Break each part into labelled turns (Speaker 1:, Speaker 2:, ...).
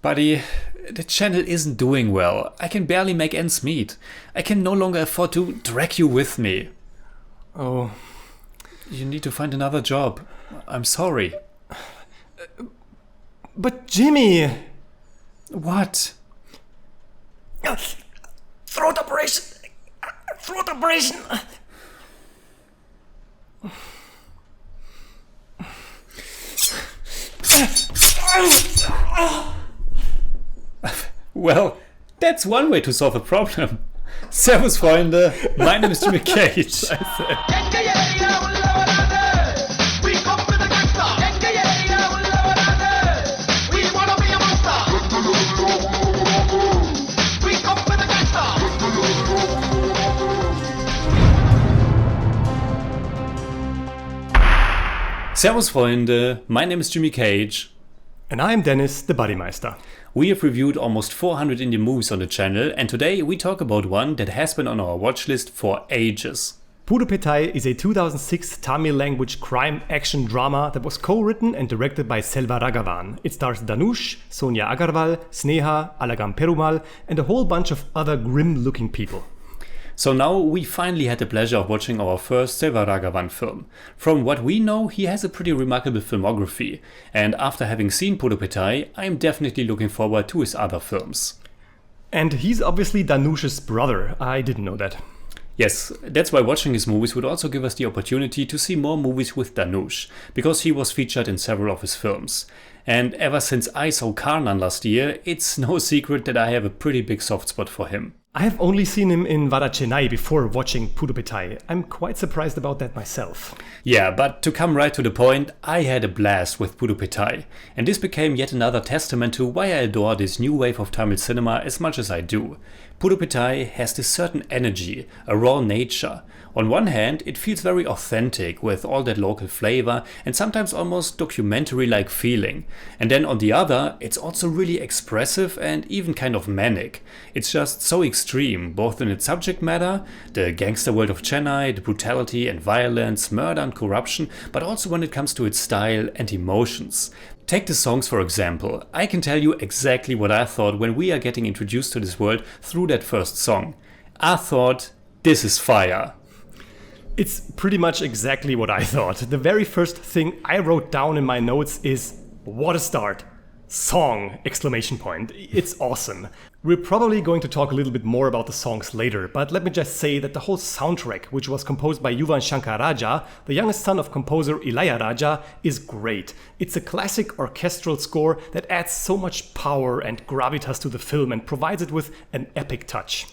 Speaker 1: Buddy, the channel isn't doing well. I can barely make ends meet. I can no longer afford to drag you with me.
Speaker 2: Oh.
Speaker 1: You need to find another job. I'm sorry.
Speaker 2: But Jimmy!
Speaker 1: What?
Speaker 2: Throat operation! Throat operation!
Speaker 1: Well, that's one way to solve a problem. Servus, Freunde. My name is Jimmy Cage. Servus, Freunde. My name is Jimmy Cage.
Speaker 2: And I'm Deniz, the Buddymeister.
Speaker 1: We have reviewed almost 400 Indian movies on the channel, and today we talk about one that has been on our watch list for ages.
Speaker 2: Pudhupettai is a 2006 Tamil language crime action drama that was co-written and directed by Selvaraghavan. It stars Dhanush, Sonia Agarwal, Sneha, Alagam Perumal, and a whole bunch of other grim-looking people.
Speaker 1: So now we finally had the pleasure of watching our first Selvaraghavan film. From what we know, he has a pretty remarkable filmography, and after having seen Pudhupettai, I'm definitely looking forward to his other films.
Speaker 2: And he's obviously Dhanush's brother. I didn't know that.
Speaker 1: Yes, that's why watching his movies would also give us the opportunity to see more movies with Dhanush, because he was featured in several of his films. And ever since I saw Karnan last year, it's no secret that I have a pretty big soft spot for him.
Speaker 2: I have only seen him in Chennai before watching Pudhupettai. I'm quite surprised about that myself.
Speaker 1: Yeah, but to come right to the point, I had a blast with Pudhupettai, and this became yet another testament to why I adore this new wave of Tamil cinema as much as I do. Pudhupettai has this certain energy, a raw nature. On one hand, it feels very authentic with all that local flavor and sometimes almost documentary-like feeling. And then on the other, it's also really expressive and even kind of manic. It's just so extreme, both in its subject matter, the gangster world of Chennai, the brutality and violence, murder and corruption, but also when it comes to its style and emotions. Take the songs for example. I can tell you exactly what I thought when we are getting introduced to this world through that first song. I thought, this is fire.
Speaker 2: It's pretty much exactly what I thought. The very first thing I wrote down in my notes is, what a start. Song! Exclamation point. It's awesome. We're probably going to talk a little bit more about the songs later, but let me just say that the whole soundtrack, which was composed by Yuvan Shankar Raja, the youngest son of composer Ilaiyaraaja, is great. It's a classic orchestral score that adds so much power and gravitas to the film and provides it with an epic touch.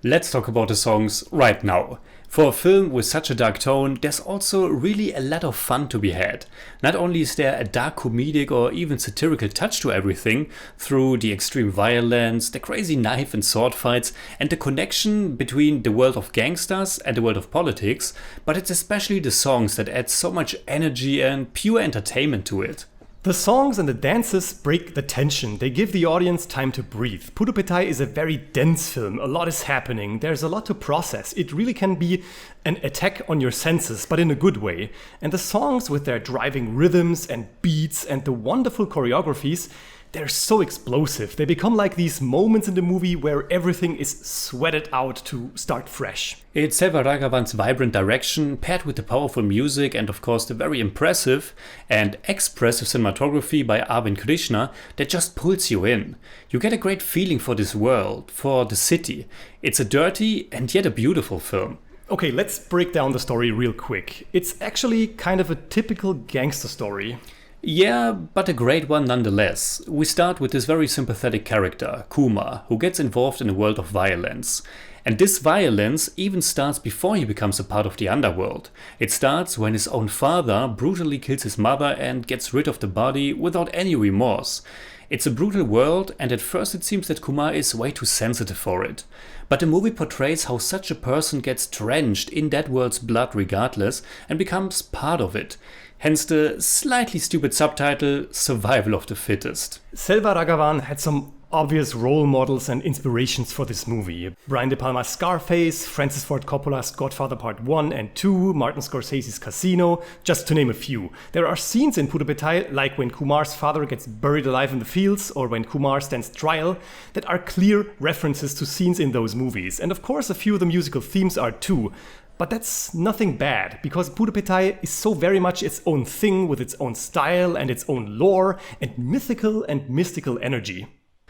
Speaker 1: Let's talk about the songs right now. For a film with such a dark tone, there's also really a lot of fun to be had. Not only is there a dark comedic or even satirical touch to everything, through the extreme violence, the crazy knife and sword fights, and the connection between the world of gangsters and the world of politics, but it's especially the songs that add so much energy and pure entertainment to it.
Speaker 2: The songs and the dances break the tension. They give the audience time to breathe. Pudhupettai is a very dense film. A lot is happening. There's a lot to process. It really can be an attack on your senses, but in a good way. And the songs with their driving rhythms and beats and the wonderful choreographies, they're so explosive. They become like these moments in the movie where everything is sweated out to start fresh.
Speaker 1: It's Selvaraghavan's vibrant direction, paired with the powerful music and of course the very impressive and expressive cinematography by Arvind Krishna that just pulls you in. You get a great feeling for this world, for the city. It's a dirty and yet a beautiful film.
Speaker 2: Okay, let's break down the story real quick. It's actually kind of a typical gangster story.
Speaker 1: Yeah, but a great one nonetheless. We start with this very sympathetic character, Kumar, who gets involved in a world of violence. And this violence even starts before he becomes a part of the underworld. It starts when his own father brutally kills his mother and gets rid of the body without any remorse. It's a brutal world, and at first it seems that Kumar is way too sensitive for it. But the movie portrays how such a person gets drenched in that world's blood regardless and becomes part of it. Hence the slightly stupid subtitle, Survival of the Fittest.
Speaker 2: Selvaraghavan had some obvious role models and inspirations for this movie. Brian De Palma's Scarface, Francis Ford Coppola's Godfather Part 1 and 2, Martin Scorsese's Casino, just to name a few. There are scenes in Pudhupettai, like when Kumar's father gets buried alive in the fields or when Kumar stands trial, that are clear references to scenes in those movies. And of course a few of the musical themes are too. But that's nothing bad, because Pudhupettai is so very much its own thing with its own style and its own lore and mythical and mystical energy.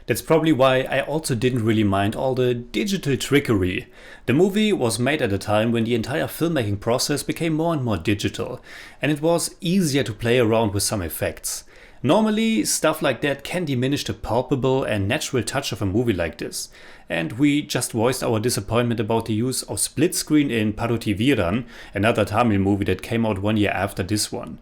Speaker 1: That's probably why I also didn't really mind all the digital trickery. The movie was made at a time when the entire filmmaking process became more and more digital, and it was easier to play around with some effects. Normally, stuff like that can diminish the palpable and natural touch of a movie like this. And we just voiced our disappointment about the use of split screen in Paruthiveeran, another Tamil movie that came out 1 year after this one.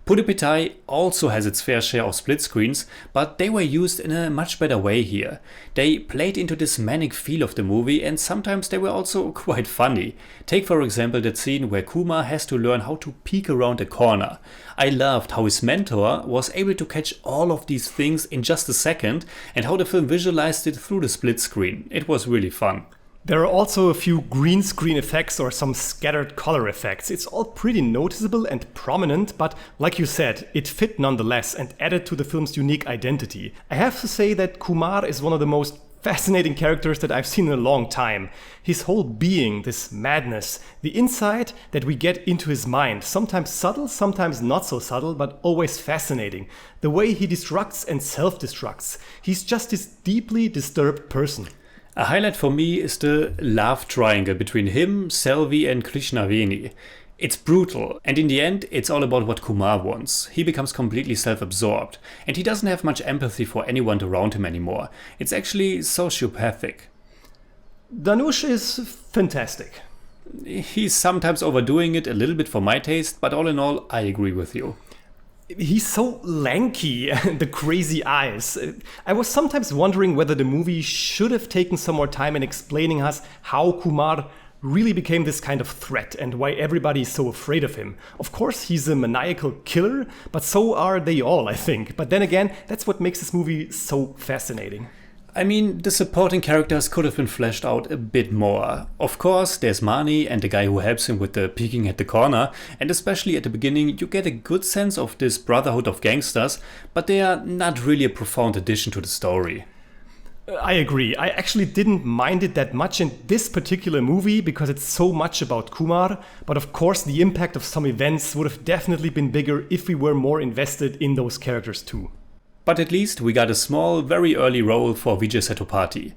Speaker 1: Pudhupettai also has its fair share of split screens, but they were used in a much better way here. They played into this manic feel of the movie, and sometimes they were also quite funny. Take for example that scene where Kumar has to learn how to peek around a corner. I loved how his mentor was able to catch all of these things in just a second, and how the film visualized it through the split screen. It was really fun.
Speaker 2: There are also a few green screen effects or some scattered color effects. It's all pretty noticeable and prominent, but like you said, it fit nonetheless and added to the film's unique identity. I have to say that Kumar is one of the most fascinating characters that I've seen in a long time. His whole being, this madness, the insight that we get into his mind, sometimes subtle, sometimes not so subtle, but always fascinating. The way he destructs and self-destructs. He's just this deeply disturbed person.
Speaker 1: A highlight for me is the love triangle between him, Selvi and Krishnaveni. It's brutal, and in the end it's all about what Kumar wants. He becomes completely self-absorbed, and he doesn't have much empathy for anyone around him anymore. It's actually sociopathic.
Speaker 2: Dhanush is fantastic.
Speaker 1: He's sometimes overdoing it a little bit for my taste, but all in all, I agree with you.
Speaker 2: He's so lanky, and the crazy eyes. I was sometimes wondering whether the movie should have taken some more time in explaining us how Kumar really became this kind of threat and why everybody is so afraid of him. Of course, he's a maniacal killer, but so are they all, I think. But then again, that's what makes this movie so fascinating.
Speaker 1: I mean, the supporting characters could have been fleshed out a bit more. Of course, there's Mani and the guy who helps him with the peeking at the corner, and especially at the beginning you get a good sense of this brotherhood of gangsters, but they are not really a profound addition to the story.
Speaker 2: I agree. I actually didn't mind it that much in this particular movie because it's so much about Kumar, but of course the impact of some events would have definitely been bigger if we were more invested in those characters too.
Speaker 1: But at least we got a small, very early role for Vijay Sethupathi.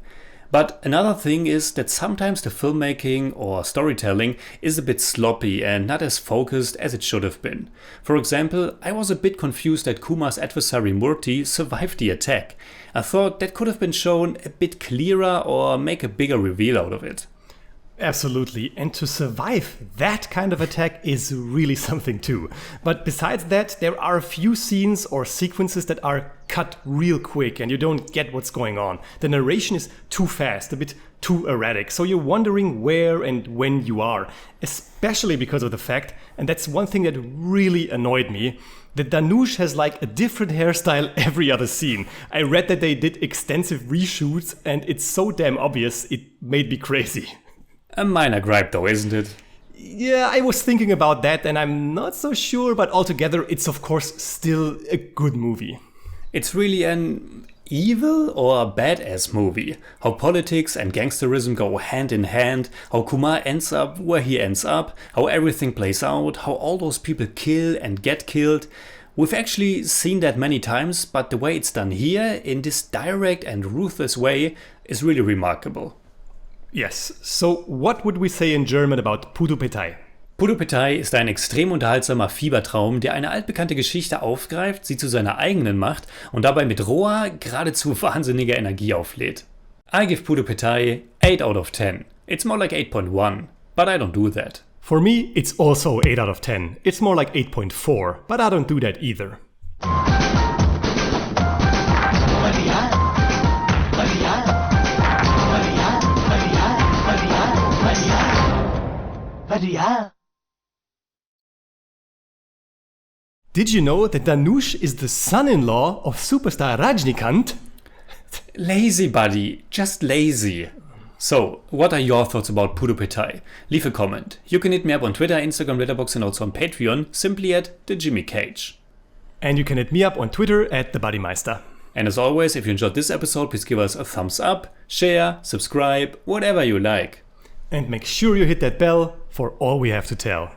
Speaker 1: But another thing is that sometimes the filmmaking or storytelling is a bit sloppy and not as focused as it should have been. For example, I was a bit confused that Kumar's adversary Murthy survived the attack. I thought that could have been shown a bit clearer or make a bigger reveal out of it.
Speaker 2: Absolutely, and to survive that kind of attack is really something too. But besides that, there are a few scenes or sequences that are cut real quick and you don't get what's going on. The narration is too fast, a bit too erratic, so you're wondering where and when you are. Especially because of the fact, and that's one thing that really annoyed me, that Dhanush has like a different hairstyle every other scene. I read that they did extensive reshoots and it's so damn obvious it made me crazy.
Speaker 1: A minor gripe though, isn't it?
Speaker 2: Yeah, I was thinking about that and I'm not so sure, but altogether it's of course still a good movie.
Speaker 1: It's really an evil or badass movie. How politics and gangsterism go hand in hand, how Kumar ends up where he ends up, how everything plays out, how all those people kill and get killed. We've actually seen that many times, but the way it's done here, in this direct and ruthless way, is really remarkable.
Speaker 2: Yes, so what would we say in German about Pudhupettai?
Speaker 1: Pudhupettai ist ein extrem unterhaltsamer Fiebertraum, der eine altbekannte Geschichte aufgreift, sie zu seiner eigenen macht und dabei mit roher, geradezu wahnsinniger Energie auflädt. I give Pudhupettai 8 out of 10. It's more like 8.1, but I don't do that.
Speaker 2: For me, it's also 8 out of 10. It's more like 8.4, but I don't do that either. Did you know that Dhanush is the son-in-law of superstar Rajnikant?
Speaker 1: Lazy, buddy. Just lazy. So, what are your thoughts about Pudhupettai? Leave a comment. You can hit me up on Twitter, Instagram, Letterboxd, and also on Patreon, simply at the Jimmy Cage.
Speaker 2: And you can hit me up on Twitter at the Buddymeister.
Speaker 1: And as always, if you enjoyed this episode, please give us a thumbs up, share, subscribe, whatever you like.
Speaker 2: And make sure you hit that bell for all we have to tell.